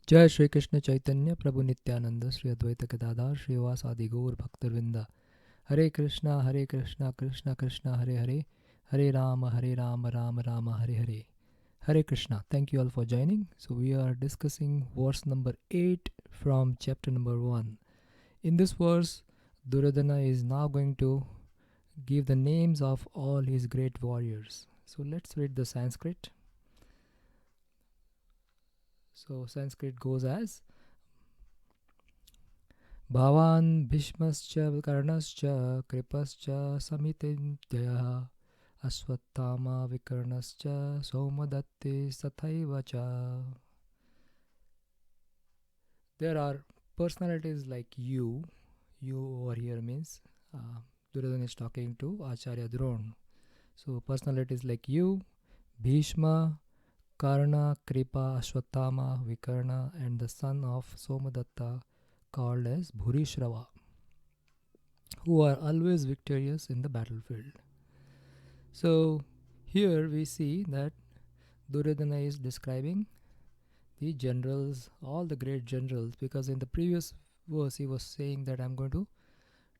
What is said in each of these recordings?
Jai Shri Krishna Chaitanya Prabhu Nityanand Shri Advaita Gadadhar श्रीवासादि Gaur भक्तवृंदा। Hare Krishna Krishna Krishna Hare Hare, Hare Ram Ram Ram Hare Hare. Hare Krishna. Thank you all for joining. So we are discussing verse number 8 from chapter number 1. In this verse, Duryodhana is now going to give the names of all his great warriors. So let's read the Sanskrit. So Sanskrit goes as Bhavan Bhishmascha Karnascha Kripascha Samitintyaya Aswattama Vikarnascha Somadatti Sathaivacha. There are personalities like you. You over here means Duryodhana is talking to Acharya Drona. So personalities like you, Bhishma, Karna, Kripa, Ashwatthama, Vikarna, and the son of Somadatta called as Bhurishrava, who are always victorious in the battlefield. So here we see that Duryodhana is describing the generals, all the great generals, because in the previous verse he was saying that I'm going to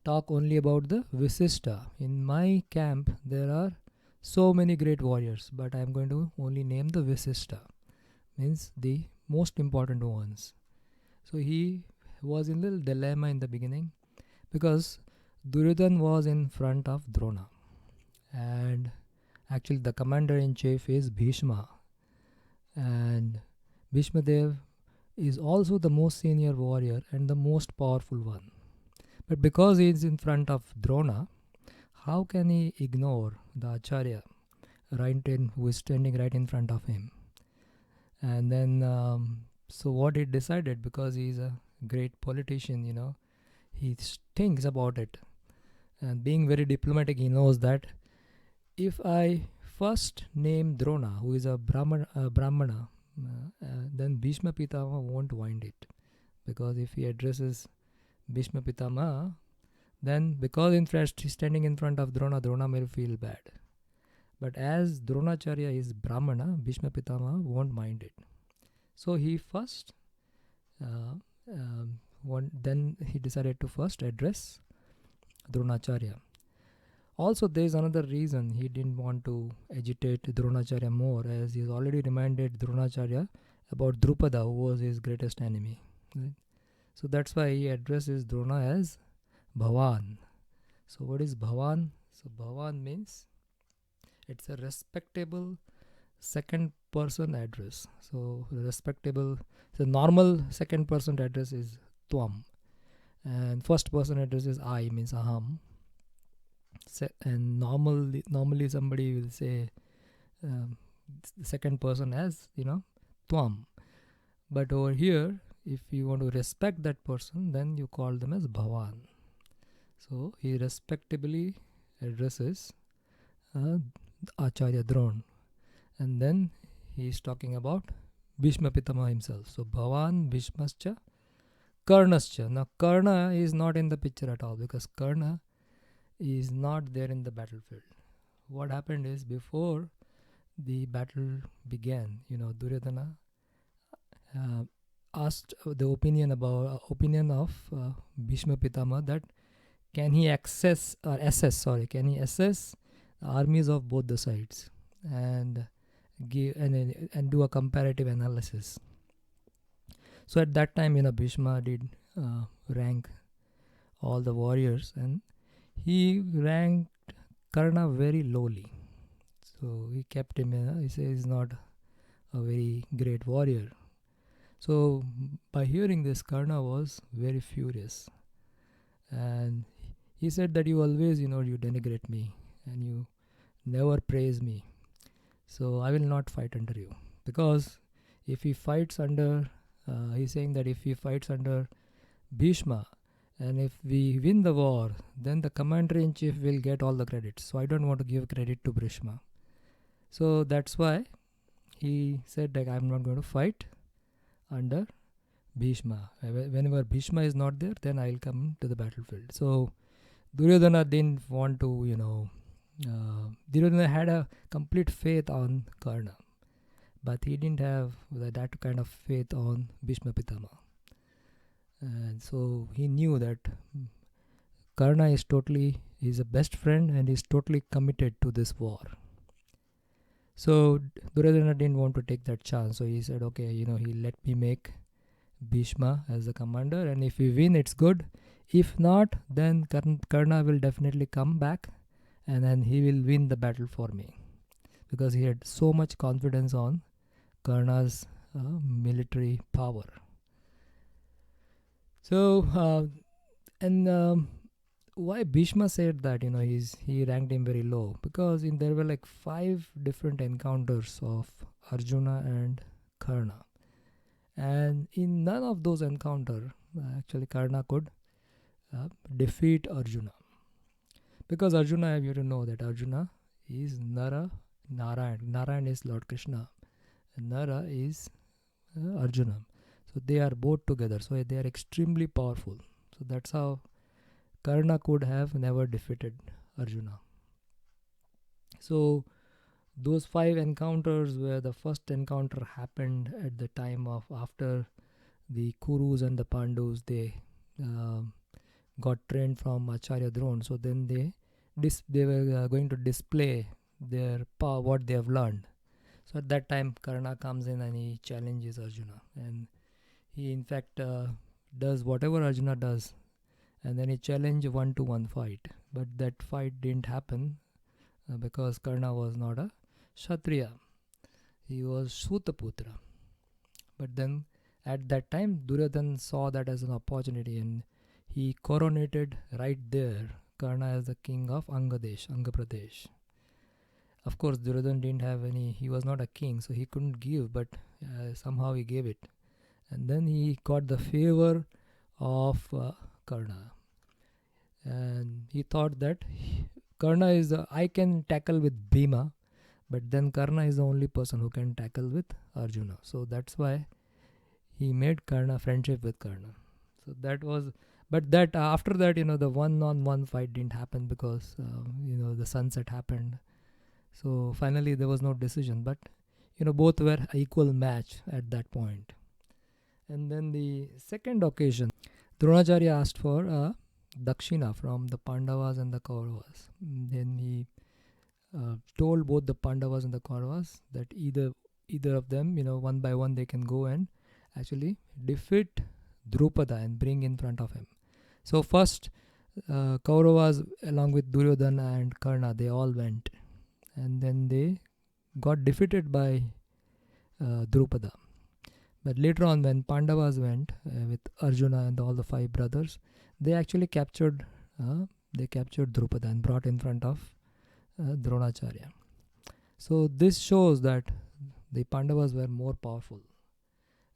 talk only about the Visishta. In my camp there are so many great warriors, but I'm going to only name the Visishta, means the most important ones. So he was in a little dilemma in the beginning because Duryodhan was in front of Drona, and actually the commander in chief is Bhishma, and Bhishma Dev is also the most senior warrior and the most powerful one. But because he is in front of Drona, how can he ignore the Acharya who is standing right in front of him? And then, so what he decided, because he is a great politician, he thinks about it. And being very diplomatic, he knows that if I first name Drona, who is a Brahmana, then Bhishma Pitama won't wind it. Because if he addresses Bhishma Pitama, then because in fact he's standing in front of Drona, Drona may feel bad. But as Dronacharya is Brahmana, Bhishma Pitama won't mind it. So he first, then he decided to first address Dronacharya. Also, there is another reason he didn't want to agitate Dronacharya more, as he has already reminded Dronacharya about Drupada, who was his greatest enemy. Right? So that's why he addresses Drona as Bhavan. So what is Bhavan? So Bhavan means it's a respectable second person address. So the normal second person address is Tvam, and first person address is I, means Aham. And normally somebody will say the second person as Tvam. But over here, if you want to respect that person, then you call them as Bhavan. So he respectably addresses Acharya Drona, and then he is talking about Bhishma Pitama himself. So Bhavan Bhishmascha Karnascha. Now Karna is not in the picture at all, because Karna is not there in the battlefield. What happened is, before the battle began, Duryodhana asked the opinion of Bhishma Pitama, that can he assess the armies of both the sides and give and do a comparative analysis. So at that time, Bhishma did rank all the warriors, and he ranked Karna very lowly. So he kept him, he says he's not a very great warrior. So by hearing this, Karna was very furious, and he said that you always, you denigrate me and you never praise me. So I will not fight under you, because if he fights under, he's saying that if he fights under Bhishma, and if we win the war, then the commander-in-chief will get all the credit. So I don't want to give credit to Bhishma. So that's why he said that I'm not going to fight under Bhishma. Whenever Bhishma is not there, then I'll come to the battlefield. So Duryodhana didn't want to, Duryodhana had a complete faith on Karna. but he didn't have that kind of faith on Bhishma Pitama. And so he knew that Karna is a best friend and is totally committed to this war. So Duryodhana didn't want to take that chance. So he said, okay, he let me make Bhishma as the commander, and if we win, it's good. If not, then Karna will definitely come back, and then he will win the battle for me, because he had so much confidence on Karna's military power. So, why Bhishma said that he ranked him very low, because there were like 5 different encounters of Arjuna and Karna, and in none of those encounters actually Karna could defeat Arjuna, because Arjuna, you have to know that Arjuna is Narayan is Lord Krishna, and Nara is Arjuna. So they are both together, so they are extremely powerful. So that's how Karna could have never defeated Arjuna. So those 5 encounters, where the first encounter happened at the time of after the Kurus and the Pandus, they got trained from Acharya Drona. So then they were going to display their power, what they have learned. So at that time Karna comes in and he challenges Arjuna, and he in fact does whatever Arjuna does, and then he challenged 1-to-1 fight. But that fight didn't happen because Karna was not a Kshatriya, he was Sutaputra. But then at that time Duryodhana saw that as an opportunity, and he coronated right there Karna as the king of Anga Pradesh. Of course, Duryodhana didn't have any, he was not a king, so he couldn't give, but somehow he gave it. And then he got the favor of Karna. And he thought that Karna I can tackle with Bhima, but then Karna is the only person who can tackle with Arjuna. So that's why he made Karna friendship with Karna. So that was, but that after that, the 1-on-1 fight didn't happen because, the sunset happened. So finally there was no decision, but both were equal match at that point. And then the second occasion, Dronacharya asked for Dakshina from the Pandavas and the Kauravas. Then he told both the Pandavas and the Kauravas that either of them, one by one, they can go and actually defeat Drupada and bring in front of him. So first, Kauravas along with Duryodhana and Karna, they all went, and then they got defeated by Drupada. But later on, when Pandavas went with Arjuna and all the 5 brothers, they actually captured Drupada and brought in front of Dronacharya. So this shows that the Pandavas were more powerful.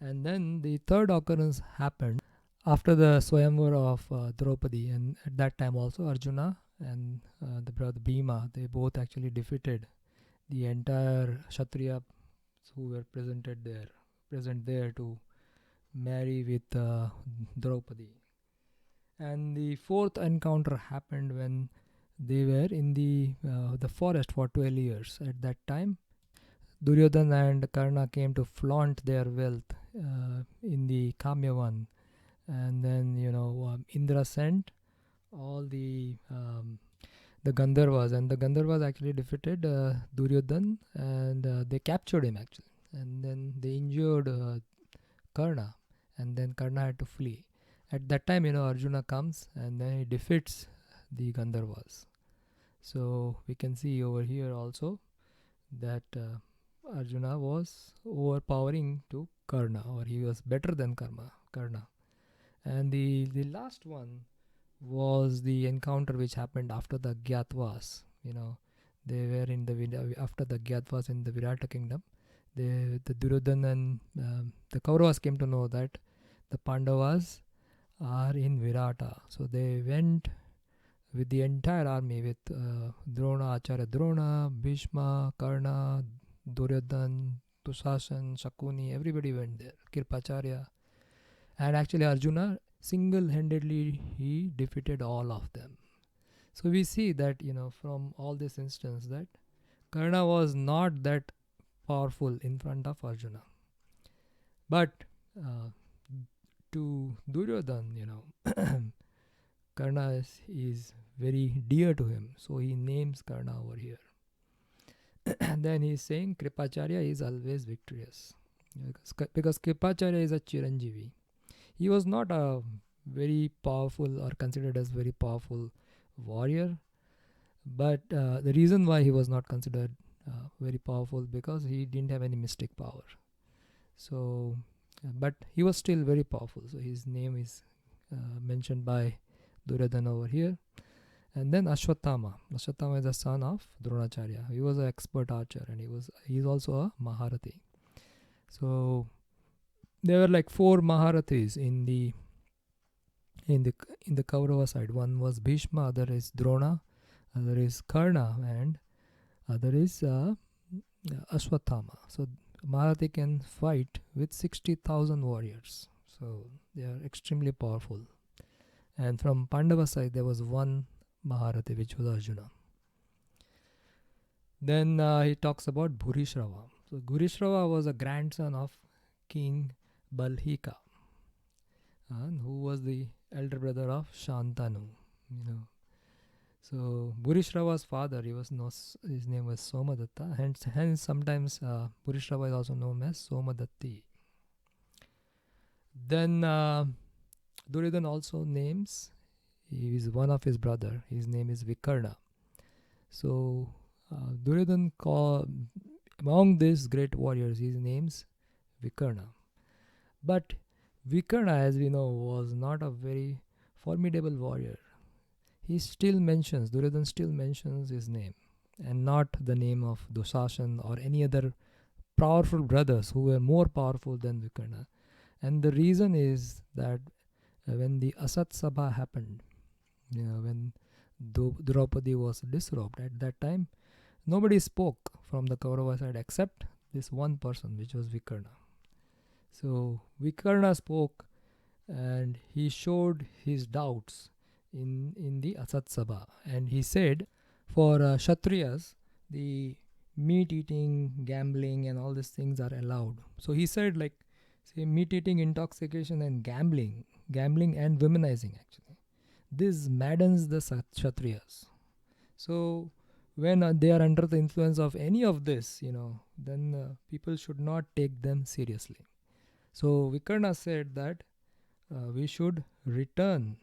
And then the third occurrence happened after the Swayamvar of Draupadi, and at that time also Arjuna and the brother Bhima, they both actually defeated the entire Kshatriya who were present there to marry with Draupadi. And the fourth encounter happened when they were in the forest for 12 years. At that time, Duryodhana and Karna came to flaunt their wealth in the Kamyavan, and then Indra sent all the Gandharvas, and the Gandharvas actually defeated Duryodhana, and they captured him actually, and then they injured Karna, and then Karna had to flee. At that time, Arjuna comes and then he defeats the Gandharvas. So we can see over here also that Arjuna was overpowering to Karna, or he was better than Karna. And the last one was the encounter which happened after the Gyatvas. They were in after the Gyatvas in the Virata kingdom. The Duryodhana and the Kauravas came to know that the Pandavas are in Virata. So they went with the entire army, with Drona, Acharya Drona, Bhishma, Karna, Duryodhana, Dushasan, Shakuni, everybody went there, Kirpacharya. And actually Arjuna single-handedly he defeated all of them. So we see that from all this instance that Karna was not that powerful in front of Arjuna. But uh, to Duryodhan, Karna is very dear to him, so he names Karna over here. And then he's saying Kripacharya is always victorious, because Kripacharya is a Chiranjeevi. He was not a very powerful or considered as very powerful warrior, but the reason why he was not considered very powerful, because he didn't have any mystic power. So, but he was still very powerful. So his name is mentioned by Duryodhana over here. And then Ashwatthama. Ashwatthama is the son of Dronacharya. He was an expert archer, and he's also a Maharathi. So there were like 4 Maharathis in the Kaurava side. One was Bhishma, other is Drona, other is Karna, and other is Ashwatthama. So Maharathi can fight with 60,000 warriors. So they are extremely powerful. And from Pandava side, there was one Maharathi, which was Arjuna. Then he talks about Bhurishrava. So Bhurishrava was a grandson of King Balhika, who was the elder brother of Shantanu. So Bhurishrava's father, his name was Somadatta. Hence sometimes Bhurishrava is also known as Somadatti. Then Duryodhana also names, he is one of his brother. His name is Vikarna. So Duryodhana among these great warriors, his name's Vikarna. But Vikarna, as we know, was not a very formidable warrior. Duryodhana still mentions his name, and not the name of Dushasan or any other powerful brothers who were more powerful than Vikarna. And the reason is that when the Asat Sabha happened, when Draupadi was disrobed, at that time nobody spoke from the Kaurava side except this one person, which was Vikarna. So Vikarna spoke, and he showed his doubts in the Asat Sabha, and he said, for Kshatriyas, the meat eating, gambling, and all these things are allowed. So he said, like, say, meat eating, intoxication, and gambling and womanizing, actually, this maddens the Kshatriyas. So when they are under the influence of any of this, then people should not take them seriously. So Vikarna said that we should return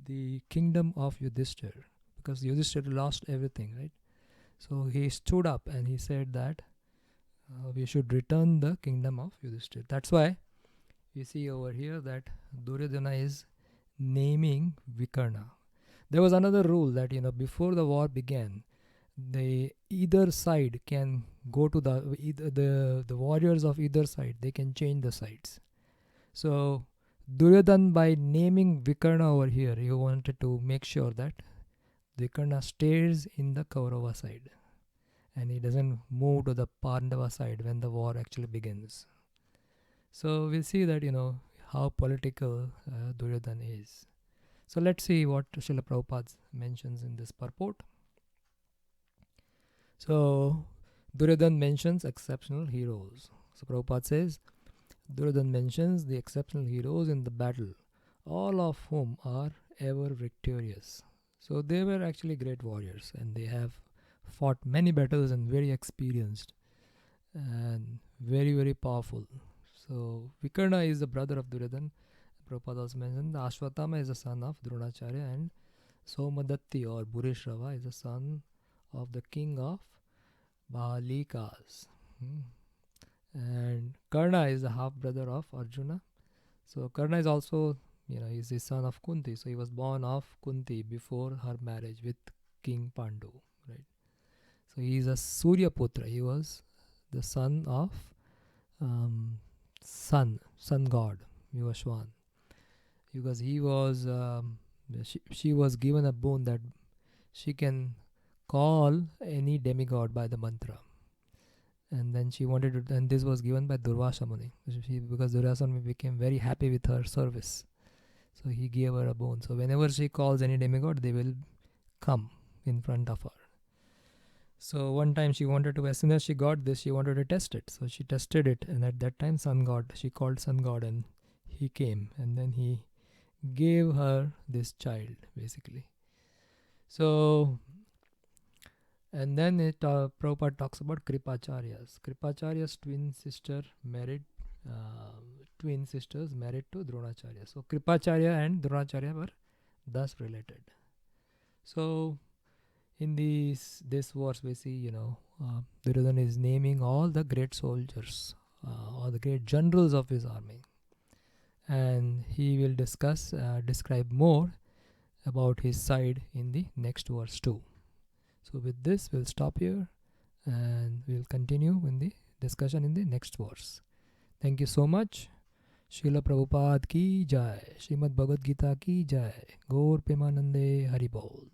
the kingdom of Yudhishthir, because Yudhishthir lost everything, right? So he stood up and he said that we should return the kingdom of Yudhishthir. That's why you see over here that Duryodhana is naming Vikarna. There was another rule that before the war began, either side can go to the warriors of either side, they can change the sides. So Duryodhana, by naming Vikarna over here, he wanted to make sure that Vikarna stays in the Kaurava side and he doesn't move to the Pandava side when the war actually begins. So we'll see that how political Duryodhana is. So let's see what Srila Prabhupada mentions in this purport. So Duryodhana mentions exceptional heroes. So Prabhupada says, Duryodhana mentions the exceptional heroes in the battle, all of whom are ever victorious. So they were actually great warriors, and they have fought many battles and very experienced and very, very powerful. So Vikarna is the brother of Duryodhana. Prabhupada also mentioned the Ashwatthama is the son of Dronacharya, and Somadatti or Bhurishrava is the son of the king of Balikas. And Karna is the half brother of Arjuna. So Karna is also, he's the son of Kunti. So he was born of Kunti before her marriage with King Pandu, right? So he is a Surya Putra. He was the son of sun god, Vivaswan. Because he was, she was given a boon that she can call any demigod by the mantra. And then she wanted to, and this was given by Durvasa Muni, because Durvasa Muni became very happy with her service. So he gave her a boon. So whenever she calls any demigod, they will come in front of her. So one time she wanted to, as soon as she got this, she wanted to test it. So she tested it, and at that time, Sun God, she called Sun God, and he came, and then he gave her this child, basically. So, and then Prabhupada talks about Kripacharyas. Kripacharyas' twin sisters married to Dronacharya. So Kripacharya and Dronacharya were thus related. So in this verse we see, Duryodhana is naming all the great soldiers, all the great generals of his army, and he will describe more about his side in the next verse too. So with this we'll stop here, and we'll continue in the discussion in the next verse. Thank you so much. Srila Prabhupada ki jai, Srimad Bhagavad Gita ki jai, Gaur Premanande Hari Bol.